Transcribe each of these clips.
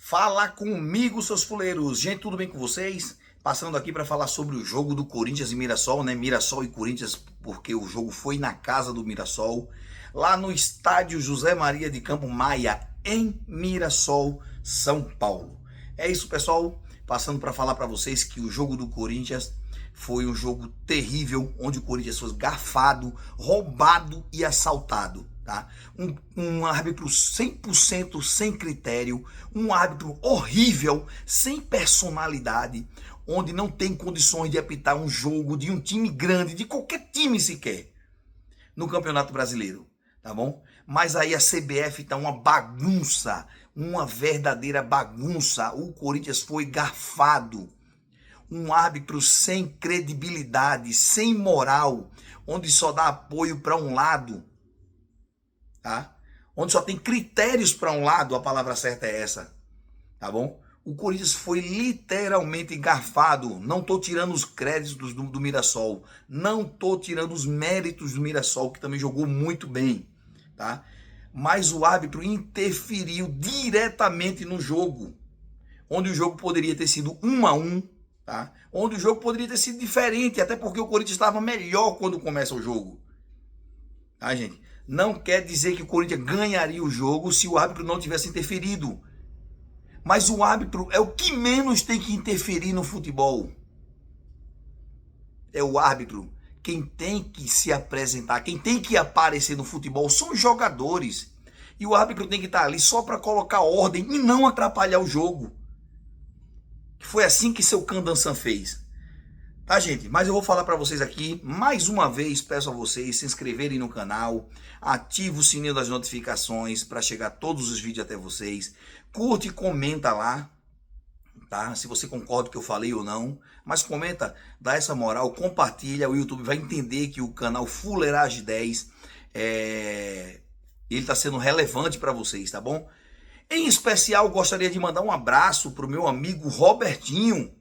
Fala comigo, seus fuleiros. Gente, tudo bem com vocês? Passando aqui para falar sobre o jogo do Corinthians e Mirassol, né? Mirassol e Corinthians, porque o jogo foi na casa do Mirassol, lá no estádio José Maria de Campo Maia, em Mirassol, São Paulo. É isso, pessoal. Passando para falar para vocês que o jogo do Corinthians foi um jogo terrível, onde o Corinthians foi garfado, roubado e assaltado. Tá? Um árbitro 100% sem critério, um árbitro horrível, sem personalidade, onde não tem condições de apitar um jogo de um time grande, de qualquer time sequer, no Campeonato Brasileiro, tá bom? Mas aí a CBF tá uma bagunça, uma verdadeira bagunça. O Corinthians foi garfado, um árbitro sem credibilidade, sem moral, onde só dá apoio para um lado, tá? Onde só tem critérios para um lado, a palavra certa é essa, tá bom? O Corinthians foi literalmente garfado. Não tô tirando os créditos do Mirassol, não tô tirando os méritos do Mirassol, que também jogou muito bem, tá? Mas o árbitro interferiu diretamente no jogo, onde o jogo poderia ter sido 1-1, tá? Onde o jogo poderia ter sido diferente, até porque o Corinthians estava melhor quando começa o jogo, tá, gente? Não quer dizer que o Corinthians ganharia o jogo se o árbitro não tivesse interferido. Mas o árbitro é o que menos tem que interferir no futebol. É o árbitro. Quem tem que se apresentar, quem tem que aparecer no futebol são os jogadores. E o árbitro tem que estar ali só para colocar ordem e não atrapalhar o jogo. Foi assim que seu Candansan fez. Tá, gente? Mas eu vou falar para vocês aqui, mais uma vez, peço a vocês se inscreverem no canal, ative o sininho das notificações para chegar todos os vídeos até vocês, curte e comenta lá, tá? Se você concorda com o que eu falei ou não, mas comenta, dá essa moral, compartilha, o YouTube vai entender que o canal Fuleiragem 10 ele tá sendo relevante para vocês, tá bom? Em especial, gostaria de mandar um abraço pro meu amigo Robertinho.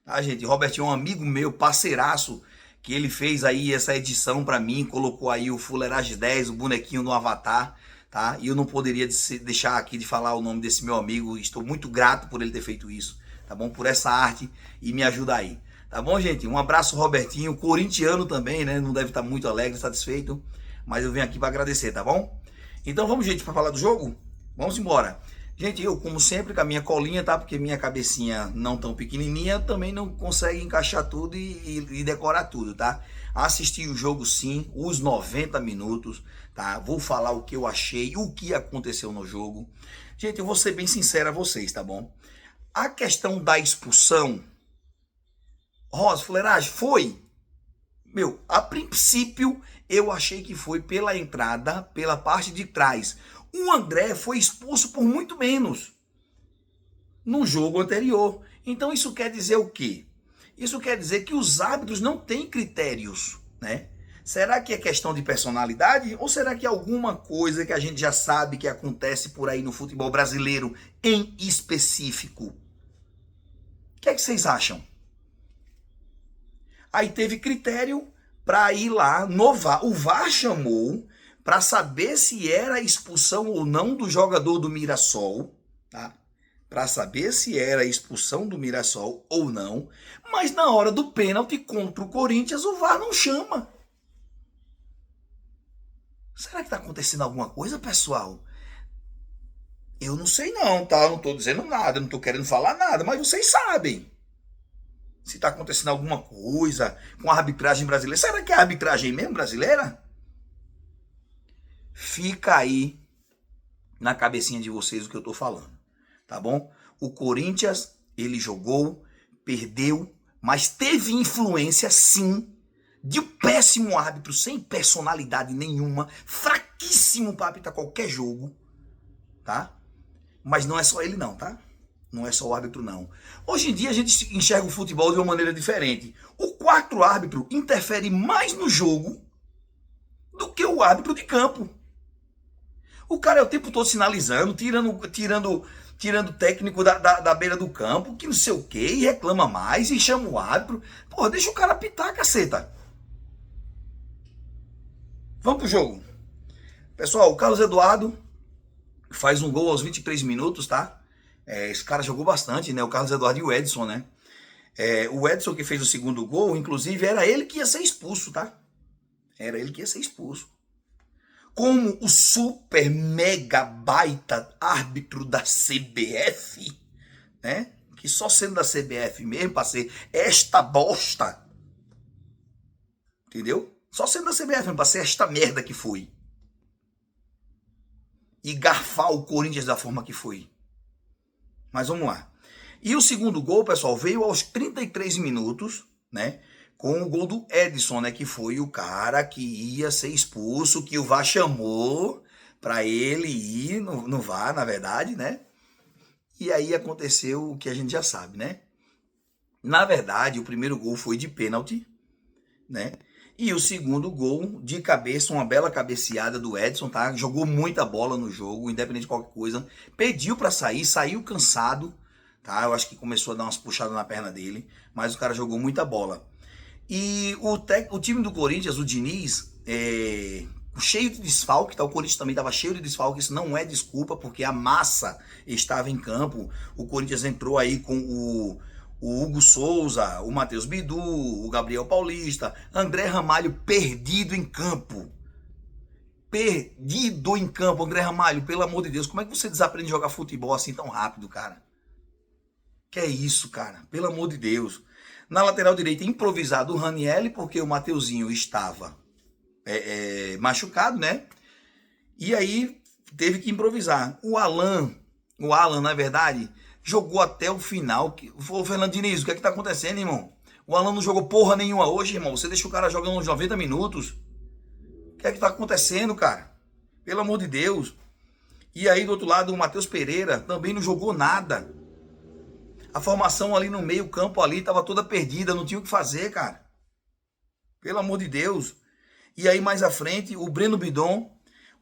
Tá, gente? Robertinho é um amigo meu, parceiraço, que ele fez aí essa edição para mim, colocou aí o Fuleiragem 10, o bonequinho no avatar, tá? E eu não poderia deixar aqui de falar o nome desse meu amigo, estou muito grato por ele ter feito isso, tá bom? Por essa arte e me ajuda aí, tá bom, gente? Um abraço, Robertinho, corintiano também, né? Não deve estar muito alegre, satisfeito, mas eu venho aqui para agradecer, tá bom? Então vamos, gente, para falar do jogo? Vamos embora. Gente, eu, como sempre, com a minha colinha, tá? Porque minha cabecinha não tão pequenininha também não consegue encaixar tudo e decorar tudo, tá? Assisti o jogo, sim, os 90 minutos, tá? Vou falar o que eu achei, o que aconteceu no jogo. Gente, eu vou ser bem sincero a vocês, tá bom? A questão da expulsão, Rosa, fuleiragem, foi. Meu, a princípio, eu achei que foi pela entrada, pela parte de trás. O André foi expulso por muito menos no jogo anterior. Então isso quer dizer o quê? Isso quer dizer que os árbitros não têm critérios, né? Será que é questão de personalidade ou será que é alguma coisa que a gente já sabe que acontece por aí no futebol brasileiro em específico? O que é que vocês acham? Aí teve critério para ir lá no VAR. O VAR chamou para saber se era expulsão ou não do jogador do Mirassol, tá? Para saber se era expulsão do Mirassol ou não, mas na hora do pênalti contra o Corinthians o VAR não chama. Será que está acontecendo alguma coisa, pessoal? Eu não sei não, tá? Eu não estou dizendo nada, não estou querendo falar nada, mas vocês sabem. Se está acontecendo alguma coisa com a arbitragem brasileira. Será que é a arbitragem mesmo brasileira? Fica aí na cabecinha de vocês o que eu tô falando, tá bom? O Corinthians, ele jogou, perdeu, mas teve influência sim de um péssimo árbitro, sem personalidade nenhuma, fraquíssimo para apitar qualquer jogo, tá? Mas não é só ele não, tá? Não é só o árbitro não. Hoje em dia a gente enxerga o futebol de uma maneira diferente. O quarto árbitro interfere mais no jogo do que o árbitro de campo. O cara é o tempo todo sinalizando, tirando o técnico da beira do campo, que não sei o que, e reclama mais, e chama o árbitro. Porra, deixa o cara apitar, caceta. Vamos pro jogo. Pessoal, o Carlos Eduardo faz um gol aos 23 minutos, tá? Esse cara jogou bastante, né? O Carlos Eduardo e o Edson, né? O Edson que fez o segundo gol, inclusive, era ele que ia ser expulso, tá? Era ele que ia ser expulso. Como o super mega baita árbitro da CBF, né? Que só sendo da CBF mesmo para ser esta bosta, entendeu? Só sendo da CBF mesmo para ser esta merda que foi. E garfar o Corinthians da forma que foi. Mas vamos lá. E o segundo gol, pessoal, veio aos 33 minutos, né? Com o gol do Edson, né? Que foi o cara que ia ser expulso, que o VAR chamou para ele ir no VAR, na verdade, né? E aí aconteceu o que a gente já sabe, né? Na verdade, o primeiro gol foi de pênalti, né? E o segundo gol de cabeça, uma bela cabeceada do Edson, tá? Jogou muita bola no jogo, independente de qualquer coisa. Pediu para sair, saiu cansado, tá? Eu acho que começou a dar umas puxadas na perna dele, mas o cara jogou muita bola. E o time do Corinthians, o Diniz, cheio de desfalque, tá? O Corinthians também estava cheio de desfalque, isso não é desculpa, porque a massa estava em campo. O Corinthians entrou aí com o Hugo Souza, o Matheus Bidu, o Gabriel Paulista, André Ramalho perdido em campo. Perdido em campo, André Ramalho, pelo amor de Deus, como é que você desaprende a jogar futebol assim tão rápido, cara? Que é isso, cara? Pelo amor de Deus. Na lateral direita, improvisado o Ranielli, porque o Mateuzinho estava machucado, né? E aí teve que improvisar. O Alan, na verdade, jogou até o final. Ô, Fernando Diniz, o que é que tá acontecendo, irmão? O Alan não jogou porra nenhuma hoje, irmão. Você deixa o cara jogando uns 90 minutos. O que é que tá acontecendo, cara? Pelo amor de Deus. E aí, do outro lado, o Matheus Pereira também não jogou nada. A formação ali no meio campo ali tava toda perdida, não tinha o que fazer, cara. Pelo amor de Deus. E aí mais à frente, o Breno Bidon,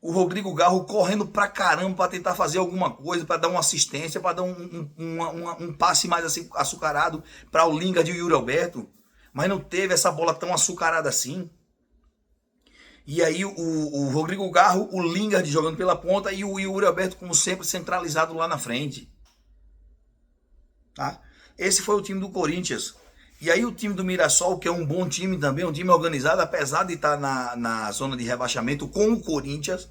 o Rodrigo Garro correndo pra caramba pra tentar fazer alguma coisa, pra dar uma assistência, pra dar um passe mais assim, açucarado para o Lingard e o Yuri Alberto. Mas não teve essa bola tão açucarada assim. E aí o Rodrigo Garro, o Lingard jogando pela ponta e o Yuri Alberto, como sempre, centralizado lá na frente. Tá? Esse foi o time do Corinthians. E aí o time do Mirassol, que é um bom time também, um time organizado, apesar de estar na zona de rebaixamento com o Corinthians,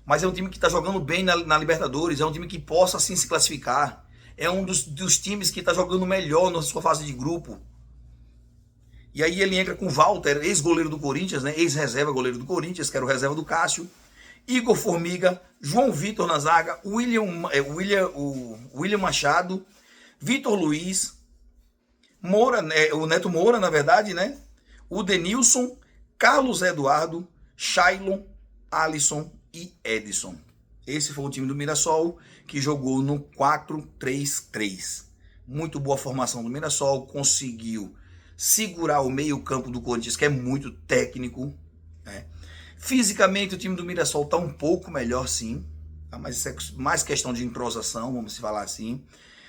mas é um time que está jogando bem na Libertadores, é um time que possa assim se classificar. É um dos times que está jogando melhor na sua fase de grupo. E aí ele entra com o Walter, ex-goleiro do Corinthians, né? Ex-reserva goleiro do Corinthians, que era o reserva do Cássio. Igor Formiga, João Vitor na zaga, William Machado, Vitor Luiz, Moura, o Neto Moura, na verdade, né? O Denilson, Carlos Eduardo, Shailon, Alisson e Edson. Esse foi o time do Mirassol, que jogou no 4-3-3. Muito boa formação do Mirassol, conseguiu segurar o meio-campo do Corinthians, que é muito técnico, né? Fisicamente, o time do Mirassol está um pouco melhor, sim, tá? Mas isso é mais questão de entrosação, vamos falar assim.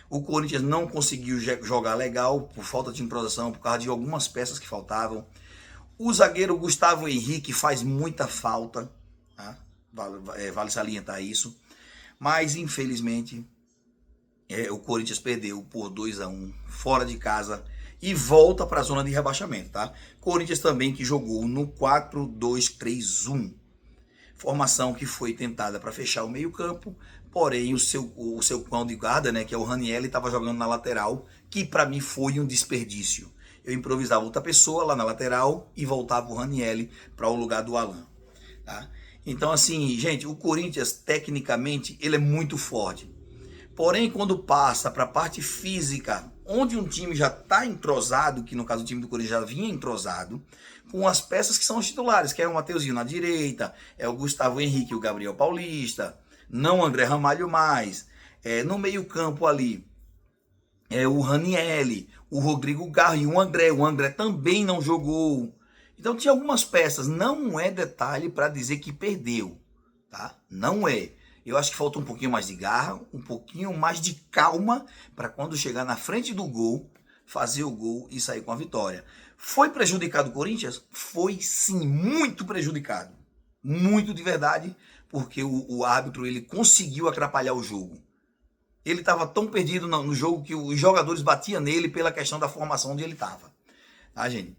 O Corinthians não conseguiu jogar legal por falta de entrosação, por causa de algumas peças que faltavam. O zagueiro Gustavo Henrique faz muita falta, tá? Vale salientar isso. Mas, infelizmente, o Corinthians perdeu por 2-1 fora de casa e volta para a zona de rebaixamento, tá? Corinthians também que jogou no 4-2-3-1. Formação que foi tentada para fechar o meio-campo, porém o seu cão de guarda, né, que é o Ranielli, estava jogando na lateral, que para mim foi um desperdício. Eu improvisava outra pessoa lá na lateral e voltava o Ranielli para o lugar do Alan, tá? Então assim, gente, o Corinthians tecnicamente ele é muito forte. Porém, quando passa para a parte física, onde um time já está entrosado, que no caso o time do Corinthians já vinha entrosado, com as peças que são os titulares, que é o Mateuzinho na direita, é o Gustavo Henrique e o Gabriel Paulista, não o André Ramalho mais, no meio campo ali, é o Ranielli, o Rodrigo Garro e o André também não jogou. Então tinha algumas peças, não é detalhe para dizer que perdeu, tá? Não é. Eu acho que falta um pouquinho mais de garra, um pouquinho mais de calma para quando chegar na frente do gol, fazer o gol e sair com a vitória. Foi prejudicado o Corinthians? Foi sim, muito prejudicado. Muito de verdade, porque o árbitro ele conseguiu atrapalhar o jogo. Ele estava tão perdido no jogo que os jogadores batiam nele pela questão da formação onde ele estava. Tá, gente?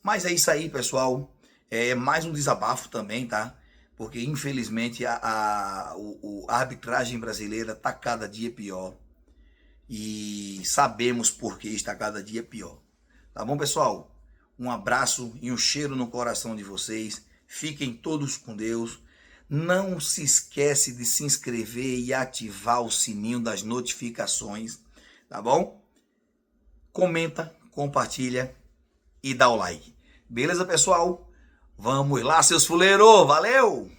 Mas é isso aí, pessoal. É mais um desabafo também, tá? Porque infelizmente a arbitragem brasileira está cada dia pior. E sabemos por que está cada dia pior. Tá bom, pessoal? Um abraço e um cheiro no coração de vocês. Fiquem todos com Deus. Não se esquece de se inscrever e ativar o sininho das notificações, tá bom? Comenta, compartilha e dá o like. Beleza, pessoal? Vamos lá, seus fuleiros. Valeu!